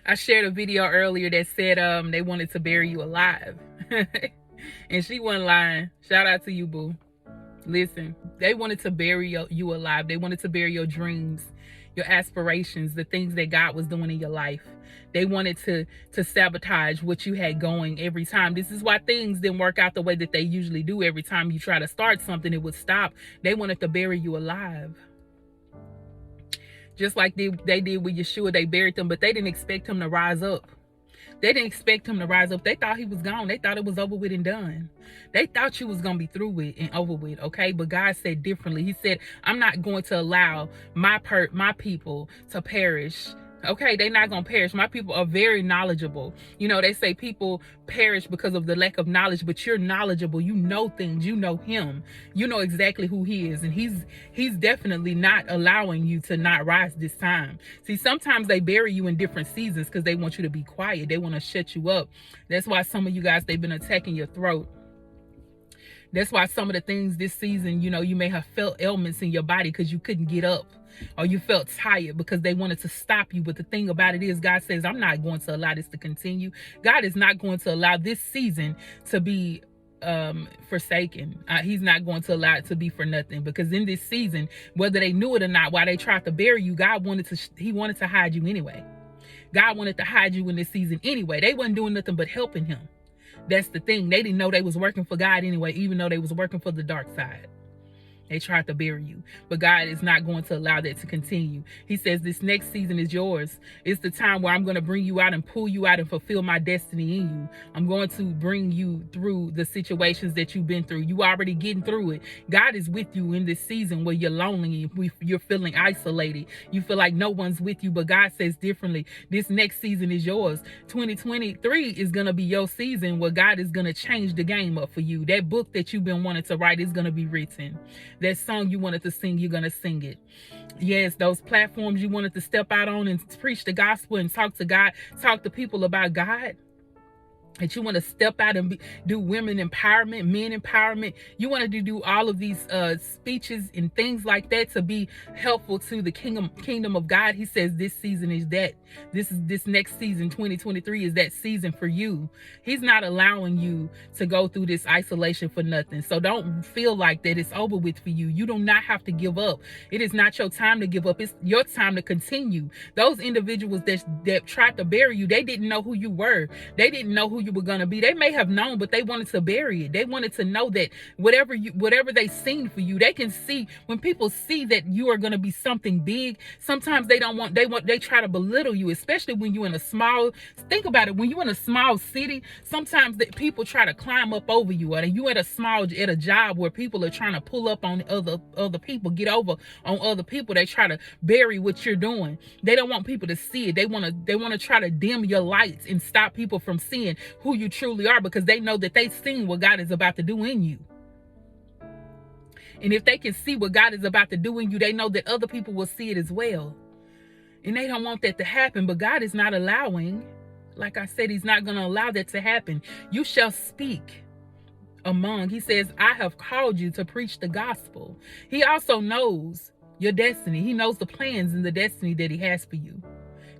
I shared a video earlier that said they wanted to bury you alive. And she wasn't lying. Shout out to you, boo. Listen, they wanted to bury you alive. They wanted to bury your dreams, your aspirations, the things that God was doing in your life. They wanted to sabotage what you had going every time. This is why things didn't work out the way that they usually do. Every time you try to start something, it would stop. They wanted to bury you alive. Just like they did with Yeshua, they buried him, but they didn't expect him to rise up. They didn't expect him to rise up. They thought he was gone. They thought it was over with and done. They thought you was going to be through with and over with, okay? But God said differently. He said, I'm not going to allow my people to perish. Okay, they're not going to perish. My people are very knowledgeable. You know, they say people perish because of the lack of knowledge, but you're knowledgeable. You know things. You know him. You know exactly who he is. And he's definitely not allowing you to not rise this time. See, sometimes they bury you in different seasons because they want you to be quiet. They want to shut you up. That's why some of you guys, they've been attacking your throat. That's why some of the things this season, you know, you may have felt ailments in your body because you couldn't get up, or you felt tired because they wanted to stop you. But the thing about it is, God says, I'm not going to allow this to continue. God is not going to allow this season to be forsaken. He's not going to allow it to be for nothing, because in this season, whether they knew it or not, while they tried to bury you, God wanted to hide you anyway. God wanted to hide you in this season anyway. They wasn't doing nothing but helping him. That's the thing. They didn't know they was working for God anyway, even though they was working for the dark side. They tried to bury you, but God is not going to allow that to continue. He says this next season is yours. It's the time where I'm going to bring you out and pull you out and fulfill my destiny in you. I'm going to bring you through the situations that you've been through. You already getting through it. God is with you in this season where you're lonely, you're feeling isolated. You feel like no one's with you, but God says differently. This next season is yours. 2023 is going to be your season where God is going to change the game up for you. That book that you've been wanting to write is going to be written. That song you wanted to sing, you're going to sing it. Yes, those platforms you wanted to step out on and preach the gospel and talk to God, talk to people about God, that you want to step out and do women empowerment, men empowerment. You wanted to do all of these speeches and things like that to be helpful to the kingdom of God. He says this season is that. This next season, 2023, is that season for you. He's not allowing you to go through this isolation for nothing. So don't feel like that it's over with for you. You do not have to give up. It is not your time to give up. It's your time to continue. Those individuals that tried to bury you, they didn't know who you were. They didn't know who you were going to be. They may have known, but they wanted to bury it. They wanted to know that whatever they seen for you, they can see. When people see that you are going to be something big, sometimes they try to belittle you, especially when you're in a small, think about it, when you're in a small city, sometimes that people try to climb up over you, or you at a job where people are trying to pull up on other people, get over on other people. They try to bury what you're doing. They don't want people to see it. They want to try to dim your lights and stop people from seeing who you truly are, because they know that they've seen what God is about to do in you. And if they can see what God is about to do in you, they know that other people will see it as well. And they don't want that to happen, but God is not allowing. Like I said, he's not going to allow that to happen. You shall speak among. He says, I have called you to preach the gospel. He also knows your destiny. He knows the plans and the destiny that he has for you.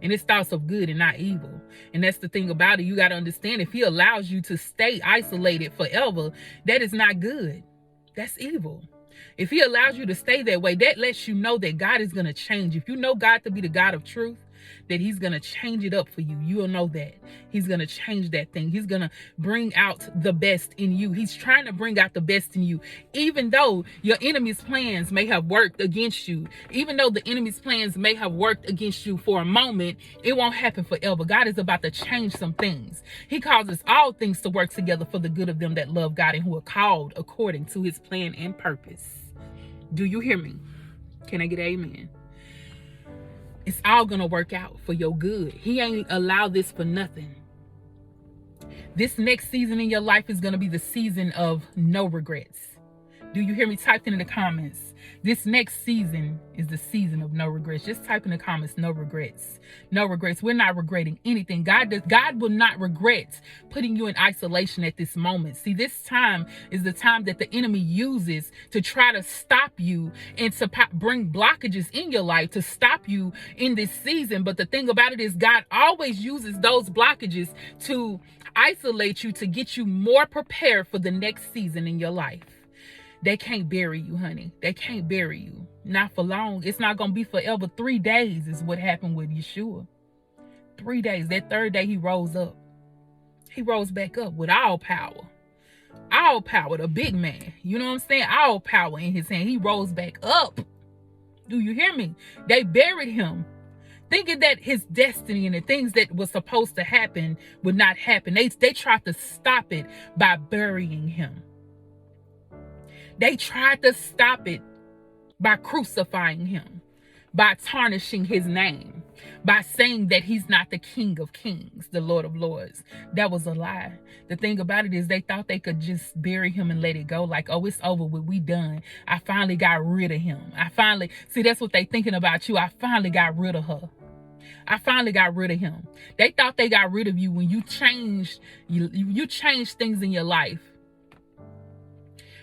And it's thoughts of good and not evil. And that's the thing about it. You got to understand, if he allows you to stay isolated forever, that is not good. That's evil. If he allows you to stay that way, that lets you know that God is going to change. If you know God to be the God of truth, that he's going to change it up for you. You'll know that. He's going to change that thing. He's going to bring out the best in you. He's trying to bring out the best in you. Even though your enemy's plans may have worked against you, even though the enemy's plans may have worked against you for a moment, it won't happen forever. God is about to change some things. He causes all things to work together for the good of them that love God and who are called according to his plan and purpose. Do you hear me? Can I get an amen? It's all going to work out for your good. He ain't allowed this for nothing. This next season in your life is going to be the season of no regrets. Do you hear me? Type in the comments. This next season is the season of no regrets. Just type in the comments, no regrets. No regrets. We're not regretting anything. God will not regret putting you in isolation at this moment. See, this time is the time that the enemy uses to try to stop you and to bring blockages in your life to stop you in this season. But the thing about it is God always uses those blockages to isolate you, to get you more prepared for the next season in your life. They can't bury you, honey. They can't bury you. Not for long. It's not going to be forever. 3 days is what happened with Yeshua. 3 days. That third day, he rose up. He rose back up with all power. All power. The big man. You know what I'm saying? All power in his hand. He rose back up. Do you hear me? They buried him, thinking that his destiny and the things that was supposed to happen would not happen. They tried to stop it by burying him. They tried to stop it by crucifying him, by tarnishing his name, by saying that he's not the King of Kings, the Lord of Lords. That was a lie. The thing about it is they thought they could just bury him and let it go. Like, oh, it's over with. We done. I finally got rid of him. See, that's what they thinking about you. I finally got rid of her. I finally got rid of him. They thought they got rid of you when you changed things in your life.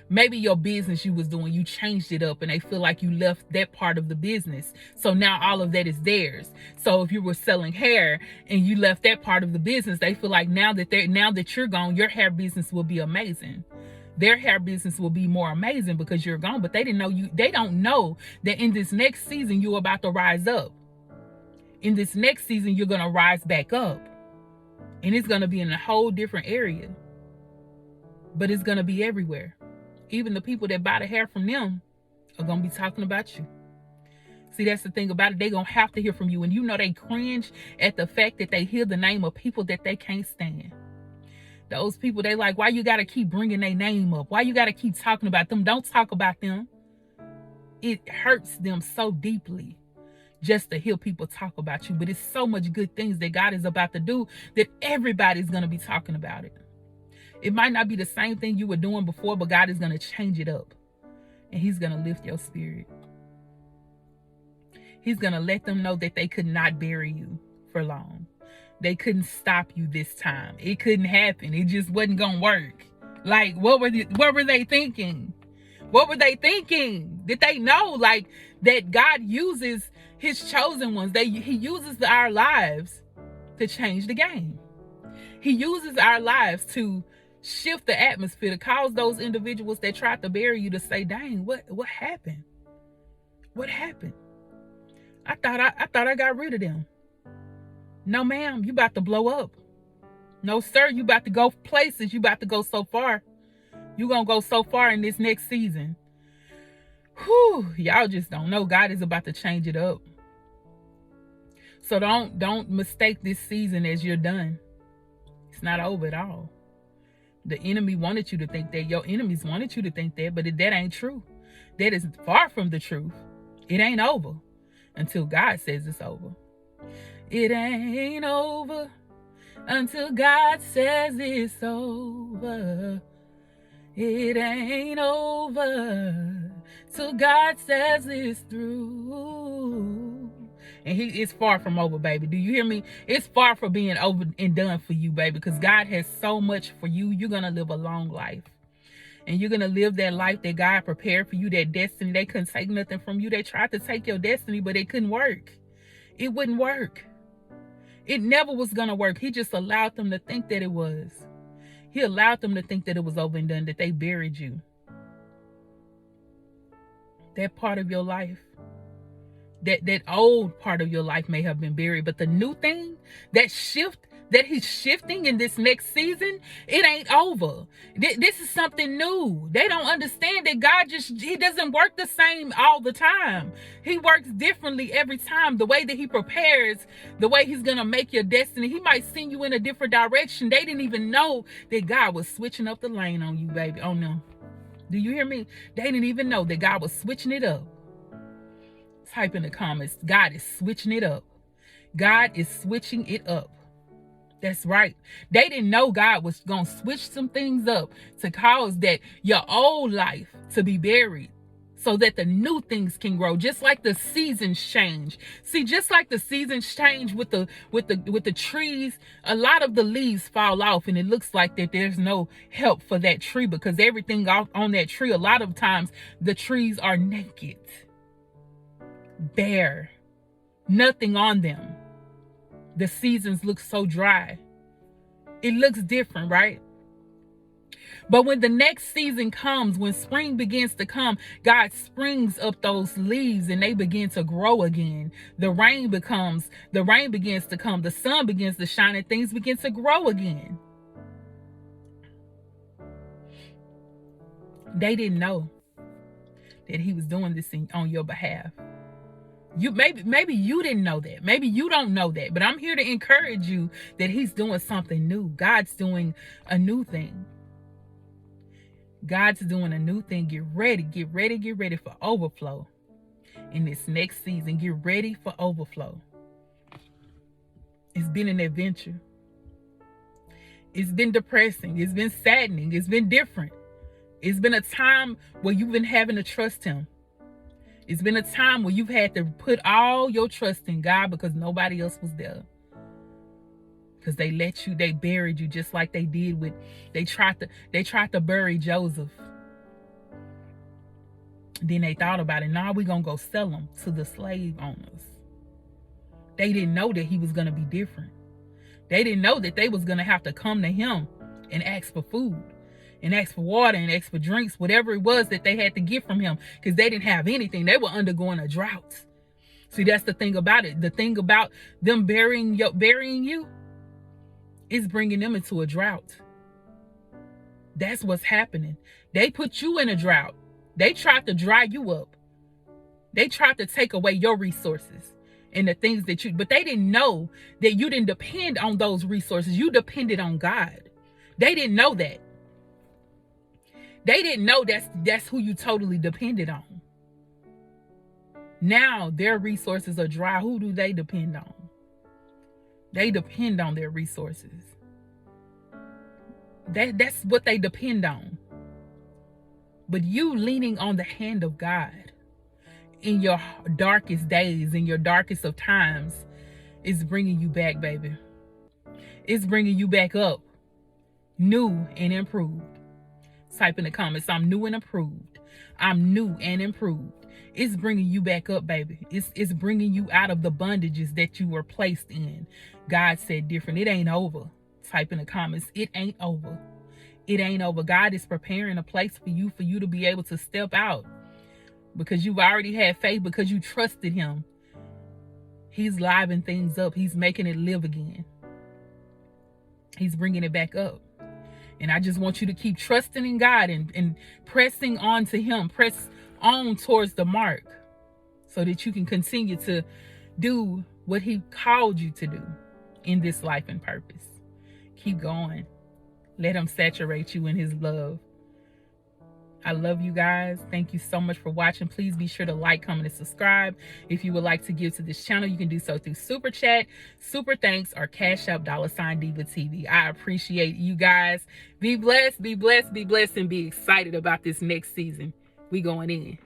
Maybe your business you was doing, you changed it up and they feel like you left that part of the business. So now all of that is theirs. So if you were selling hair and you left that part of the business, they feel like now that you're gone, your hair business will be amazing. Their hair business will be more amazing because you're gone. But they don't know that in this next season, you're about to rise up. In this next season, you're going to rise back up. And it's going to be in a whole different area. But it's going to be everywhere. Even the people that buy the hair from them are going to be talking about you. See, that's the thing about it. They're going to have to hear from you. And you know they cringe at the fact that they hear the name of people that they can't stand. Those people, they like, why you got to keep bringing their name up? Why you got to keep talking about them? Don't talk about them. It hurts them so deeply just to hear people talk about you. But it's so much good things that God is about to do that everybody's going to be talking about it. It might not be the same thing you were doing before, but God is going to change it up. And he's going to lift your spirit. He's going to let them know that they could not bury you for long. They couldn't stop you this time. It couldn't happen. It just wasn't going to work. Like, what were they thinking? What were they thinking? Did they know, like, that God uses his chosen ones? He uses our lives to change the game. He uses our lives to shift the atmosphere, to cause those individuals that tried to bury you to say, dang, what happened? What happened? I thought I got rid of them. No, ma'am, you about to blow up. No, sir, you about to go places. You about to go so far. You gonna go so far in this next season. Whew, y'all just don't know. God is about to change it up. So don't mistake this season as you're done. It's not over at all. The enemy wanted you to think that. Your enemies wanted you to think that, but that ain't true. That is far from the truth. It ain't over until God says it's over. It ain't over until God says it's over. It ain't over till God says it's through. And it's far from over, baby. Do you hear me? It's far from being over and done for you, baby, because God has so much for you. You're going to live a long life. And you're going to live that life that God prepared for you, that destiny. They couldn't take nothing from you. They tried to take your destiny, but it couldn't work. It wouldn't work. It never was going to work. He just allowed them to think that it was. He allowed them to think that it was over and done, that they buried you. That part of your life. That old part of your life may have been buried, but the new thing, that shift that he's shifting in this next season, it ain't over. This is something new. They don't understand that God he doesn't work the same all the time. He works differently every time. The way that he prepares, the way he's going to make your destiny, he might send you in a different direction. They didn't even know that God was switching up the lane on you, baby. Oh no. Do you hear me? They didn't even know that God was switching it up. Type in the comments, God is switching it up. God is switching it up. That's right. They didn't know God was going to switch some things up to cause that your old life to be buried so that the new things can grow, just like the seasons change. See, just like the seasons change with the trees, a lot of the leaves fall off and it looks like that there's no help for that tree because everything on that tree, a lot of times the trees are naked, bare, nothing on them. The seasons look so dry. It looks different, right? But when the next season comes, when spring begins to come, God springs up those leaves and they begin to grow again. The rain begins to come. The sun begins to shine and things begin to grow again. They didn't know that he was doing this on your behalf. Maybe you didn't know that. Maybe you don't know that. But I'm here to encourage you that he's doing something new. God's doing a new thing. God's doing a new thing. Get ready for overflow in this next season. Get ready for overflow. It's been an adventure. It's been depressing. It's been saddening. It's been different. It's been a time where you've been having to trust him. It's been a time where you've had to put all your trust in God because nobody else was there. Because they buried you just like they did they tried to bury Joseph. Then they thought about it. Now we're going to go sell him to the slave owners. They didn't know that he was going to be different. They didn't know that they was going to have to come to him and ask for food. And ask for water and ask for drinks, whatever it was that they had to get from him, because they didn't have anything. They were undergoing a drought. See, that's the thing about it. The thing about them burying you is bringing them into a drought. That's what's happening. They put you in a drought. They tried to dry you up. They tried to take away your resources and the things but they didn't know that you didn't depend on those resources. You depended on God. They didn't know that. They didn't know that's who you totally depended on. Now their resources are dry. Who do they depend on? They depend on their resources. That's what they depend on. But you leaning on the hand of God in your darkest days, in your darkest of times, is bringing you back, baby. It's bringing you back up, new and improved. Type in the comments, I'm new and improved. I'm new and improved. It's bringing you back up, baby. It's bringing you out of the bondages that you were placed in. God said different. It ain't over. Type in the comments, it ain't over. It ain't over. God is preparing a place for you to be able to step out because you've already had faith, because you trusted him. He's livening things up. He's making it live again. He's bringing it back up. And I just want you to keep trusting in God and pressing on to him. Press on towards the mark so that you can continue to do what he called you to do in this life and purpose. Keep going. Let him saturate you in his love. I love you guys. Thank you so much for watching. Please be sure to like, comment, and subscribe. If you would like to give to this channel, you can do so through Superchat, Superthanks, or Cashapp $DivaTV. I appreciate you guys. Be blessed, be blessed, be blessed, and be excited about this next season. We going in.